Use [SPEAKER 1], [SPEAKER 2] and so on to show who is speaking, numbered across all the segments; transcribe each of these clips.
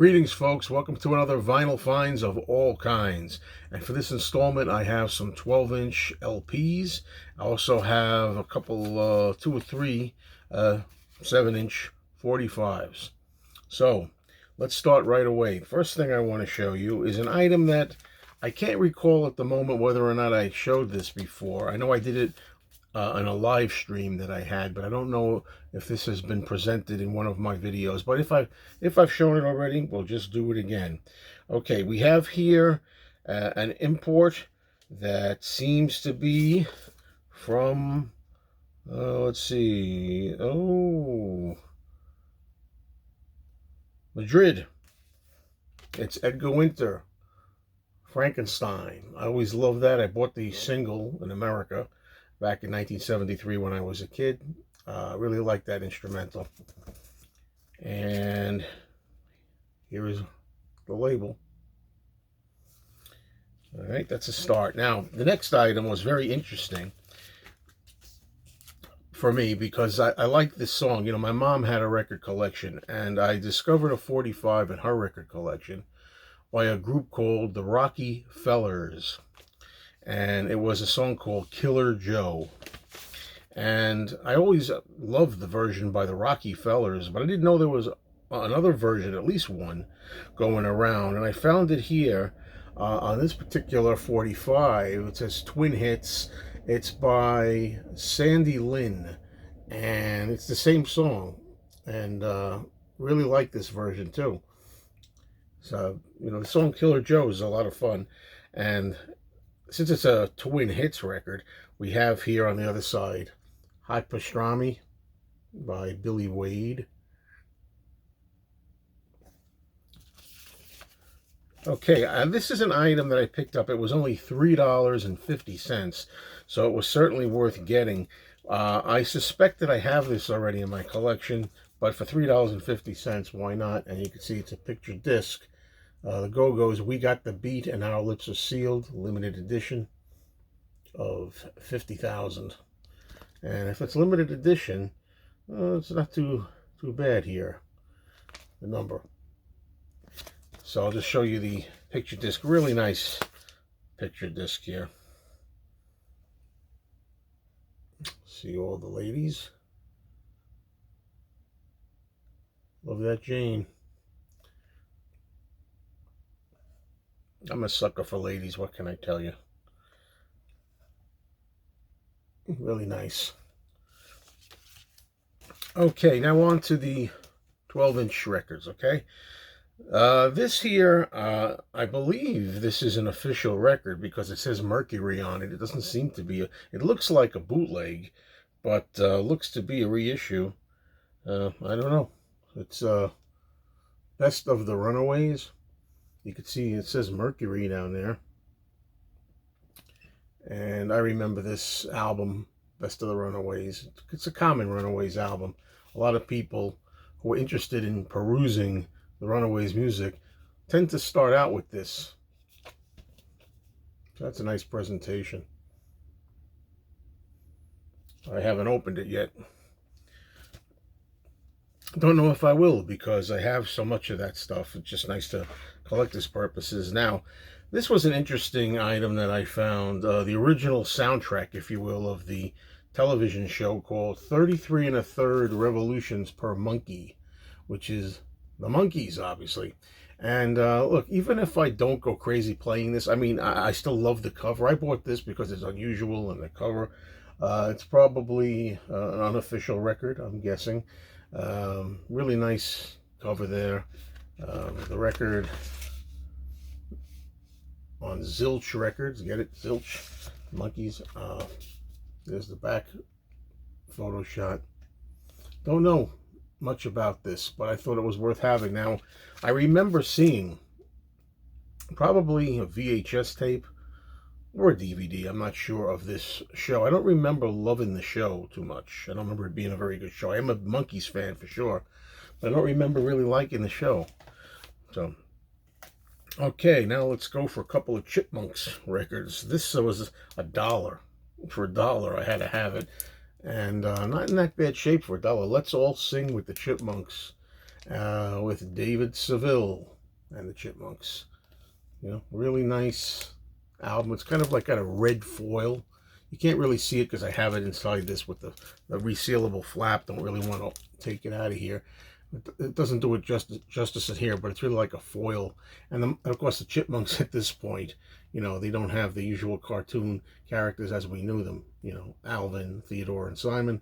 [SPEAKER 1] Greetings, folks. Welcome to another Vinyl Finds of all kinds. And for this installment, I have some 12-inch LPs. I also have a couple, two or three 7-inch 45s. So, let's start right away. First thing I want to show you is an item that I can't recall at the moment whether or not I showed this before. I know I did it on a live stream that I had, but I don't know if this has been presented in one of my videos. But if I've shown it already, we'll just do it again. Okay, we have here an import that seems to be from let's see, Madrid. It's Edgar Winter, Frankenstein. I always loved that. I bought the single in America back in 1973 when I was a kid. Really liked that instrumental. And here is the label. All right, that's a start. Now, the next item was very interesting for me because I like this song. You know, my mom had a record collection, and I discovered a 45 in her record collection by a group called the Rocky Fellers. And it was a song called Killer Joe. And I always loved the version by the Rocky Fellers, but I didn't know there was another version, at least one, going around. And I found it here on this particular 45. It says Twin Hits. It's by Sandy Lynn, and it's the same song. And really like this version too. So, you know, the song Killer Joe is a lot of fun. And since it's a Twin Hits record, we have here on the other side Hot Pastrami by Billy Wade. Okay, this is an item that I picked up. It was only $3.50, so it was certainly worth getting. I suspect that I have this already in my collection, but for $3.50, why not? And you can see it's a picture disc. The Go-Go's We Got the Beat and Our Lips Are Sealed, limited edition of 50,000. And if it's limited edition, it's not too bad here, the number. So I'll just show you the picture disc. Really nice picture disc here. See all the ladies. Love that Jane. I'm a sucker for ladies, what can I tell you? Really nice. Okay, now on to the 12-inch records, okay? This here, I believe this is an official record because it says Mercury on it. It doesn't seem to be. It looks like a bootleg, but looks to be a reissue. I don't know. It's Best of the Runaways. You can see it says Mercury down there. And I remember this album, Best of the Runaways. It's a common Runaways album. A lot of people who are interested in perusing the Runaways music tend to start out with this. So that's a nice presentation. I haven't opened it yet. Don't know if I will because I have so much of that stuff. It's just nice to collector's purposes. Now, this was an interesting item that I found. The original soundtrack, if you will, of the television show called 33 1/3 Revolutions per Monkey, which is the Monkees, obviously. And look, even if I don't go crazy playing this, I mean, I still love the cover. I bought this because it's unusual, and the cover, it's probably an unofficial record, I'm guessing. Really nice cover there. The record on Zilch Records. Get it? Zilch. Monkees. There's the back photo shot. Don't know much about this, but I thought it was worth having. Now, I remember seeing probably a VHS tape or a DVD, I'm not sure, of this show. I don't remember loving the show too much. I don't remember it being a very good show. I am a Monkees fan for sure, but I don't remember really liking the show. So, okay, now let's go for a couple of Chipmunks records. This was $1. For $1, I had to have it. And not in that bad shape for $1. Let's All Sing with the Chipmunks. with David Seville and the Chipmunks. You know, really nice album. It's kind of like got a red foil. You can't really see it because I have it inside this with the resealable flap. Don't really want to take it out of here. It doesn't do it justice in here, but it's really like a foil. And of course, the Chipmunks at this point, you know, they don't have the usual cartoon characters as we knew them. You know, Alvin, Theodore, and Simon.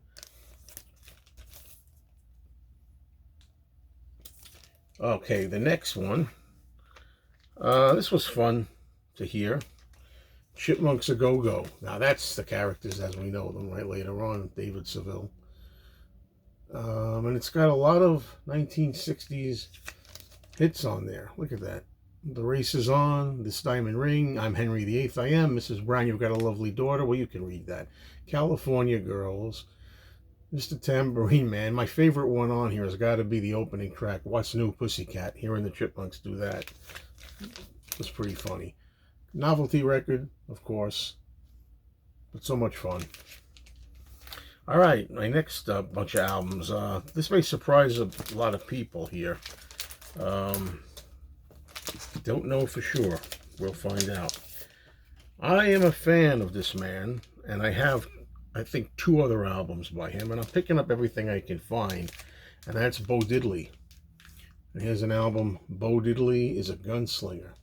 [SPEAKER 1] Okay, the next one. This was fun to hear. Chipmunks A Go-Go. Now that's the characters as we know them, right? Later on, David Seville. And it's got a lot of 1960s hits on there. Look at that. The Race Is On, This Diamond Ring, I'm Henry VIII, I Am, Mrs. Brown, You've Got a Lovely Daughter. Well, you can read that. California Girls, Mr. Tambourine Man. My favorite one on here has got to be the opening track, What's New, Pussycat. Hearing the Chipmunks do that was pretty funny. Novelty record, of course, but so much fun. All right, my next bunch of albums. This may surprise a lot of people here. Don't know for sure. We'll find out. I am a fan of this man, and I have, I think, 2 other albums by him, and I'm picking up everything I can find, and that's Beau Diddley. And here's an album, Beau Diddley is a Gunslinger.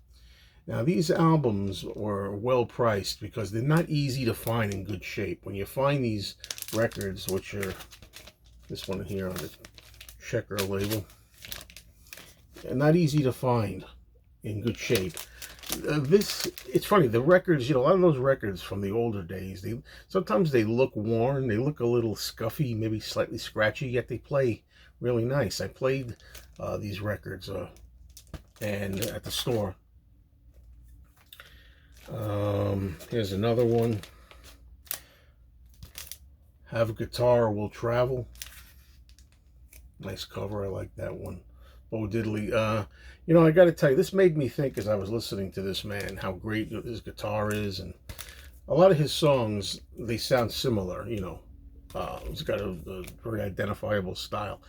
[SPEAKER 1] Now, these albums were well priced because they're not easy to find in good shape. When you find these records, which are this one here on the checker label, they're not easy to find in good shape. It's funny, the records, you know, a lot of those records from the older days, sometimes they look worn, they look a little scuffy, maybe slightly scratchy, yet they play really nice. I played these records and at the store. Here's another one. Have a Guitar, Will Travel. Nice cover, I like that one. Beau Diddley. You know, I got to tell you, this made me think as I was listening to this man how great his guitar is, and a lot of his songs, they sound similar. You know, he's got a very identifiable style.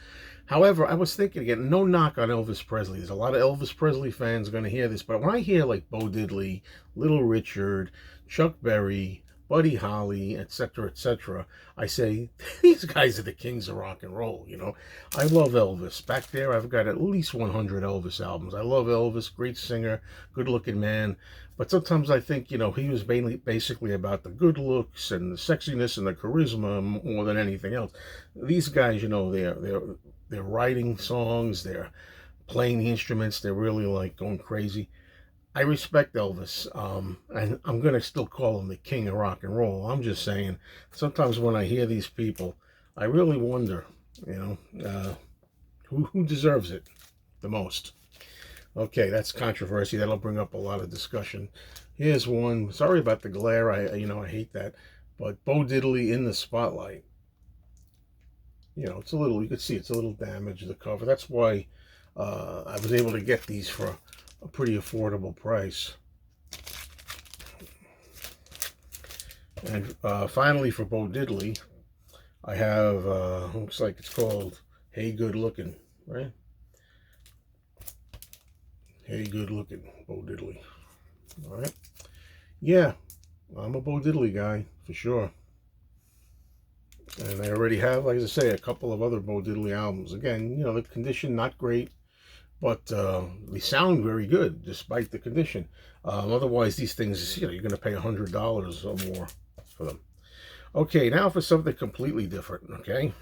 [SPEAKER 1] However, I was thinking again, no knock on Elvis Presley. There's a lot of Elvis Presley fans going to hear this, but when I hear like Beau Diddley, Little Richard, Chuck Berry, Buddy Holly, etc., I say, these guys are the kings of rock and roll, you know. I love Elvis. Back there, I've got at least 100 Elvis albums. I love Elvis, great singer, good-looking man. But sometimes I think, you know, he was basically about the good looks and the sexiness and the charisma more than anything else. These guys, you know, they're writing songs, they're playing the instruments, they're really like going crazy. I respect Elvis, and I'm going to still call him the king of rock and roll. I'm just saying, sometimes when I hear these people, I really wonder, you know, who deserves it the most. Okay, that's controversy. That'll bring up a lot of discussion. Here's one. Sorry about the glare. I hate that. But Beau Diddley in the Spotlight. You know, it's a little, you can see it's a little damaged, the cover. That's why I was able to get these for a pretty affordable price. And finally for Beau Diddley, I have, looks like it's called Hey Good Looking, right? Hey Good Looking, Beau Diddley. All right. Yeah, I'm a Beau Diddley guy, for sure. And I already have, like I say, a couple of other Beau Diddley albums. Again, you know, the condition, not great, but they sound very good, despite the condition. Otherwise, these things, you know, you're going to pay $100 or more for them. Okay, now for something completely different, okay?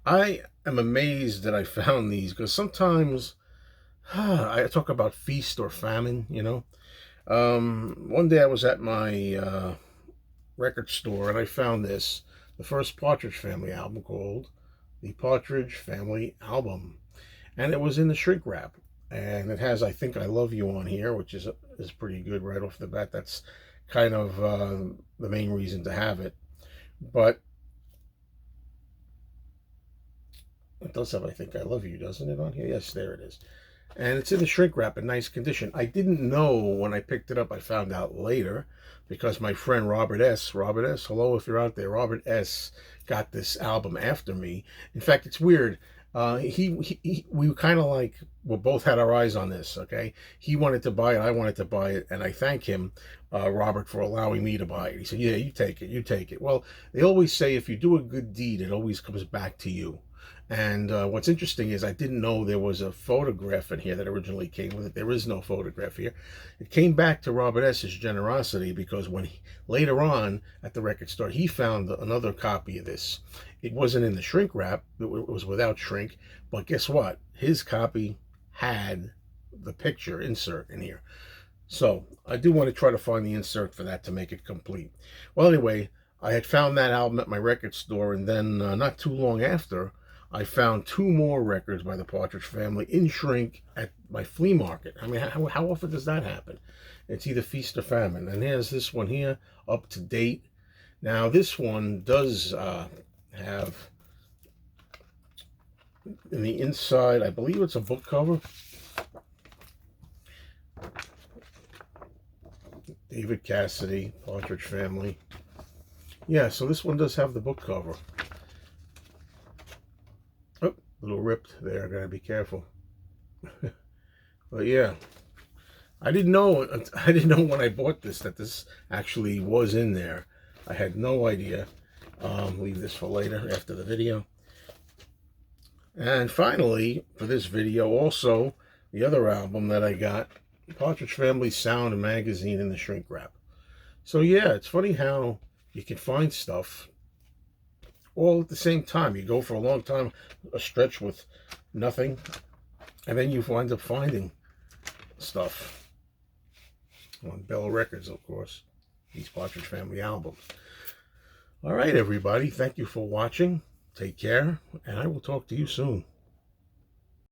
[SPEAKER 1] I am amazed that I found these, because sometimes I talk about feast or famine, you know? One day I was at my record store, and I found this. The first Partridge Family album called The Partridge Family Album. And it was in the shrink wrap. And it has I Think I Love You on here, which is pretty good right off the bat. That's kind of the main reason to have it. But it does have I Think I Love You, doesn't it, on here? Yes, there it is. And it's in the shrink wrap in nice condition. I didn't know when I picked it up. I found out later because my friend Robert S., hello if you're out there, Robert S. got this album after me. In fact, it's weird. We kind of like, we both had our eyes on this. Okay, he wanted to buy it, I wanted to buy it, and I thank him, Robert, for allowing me to buy it. He said, "Yeah, you take it, you take it." Well, they always say if you do a good deed, it always comes back to you. And what's interesting is I didn't know there was a photograph in here that originally came with it. There is no photograph here. It came back to Robert S.'s generosity because when later on at the record store, he found another copy of this. It wasn't in the shrink wrap. It was without shrink. But guess what? His copy had the picture insert in here. So I do want to try to find the insert for that to make it complete. Well, anyway, I had found that album at my record store, and then not too long after, I found two more records by the Partridge Family in shrink at my flea market. I mean, how often does that happen? It's either feast or famine. And here's this one here, Up to Date. Now, this one does have, in the inside, I believe it's a book cover. David Cassidy, Partridge Family. Yeah, so this one does have the book cover. Oh, a little ripped there. Gotta be careful. But yeah, I didn't know when I bought this that this actually was in there. I had no idea. Leave this for later after the video. And finally, for this video, also the other album that I got, Partridge Family Sound Magazine in the shrink wrap. So yeah, it's funny how you can find stuff all at the same time. You go for a long time, a stretch with nothing, and then you wind up finding stuff on Bell Records, of course, these Partridge Family albums. All right, everybody, thank you for watching. Take care, and I will talk to you soon.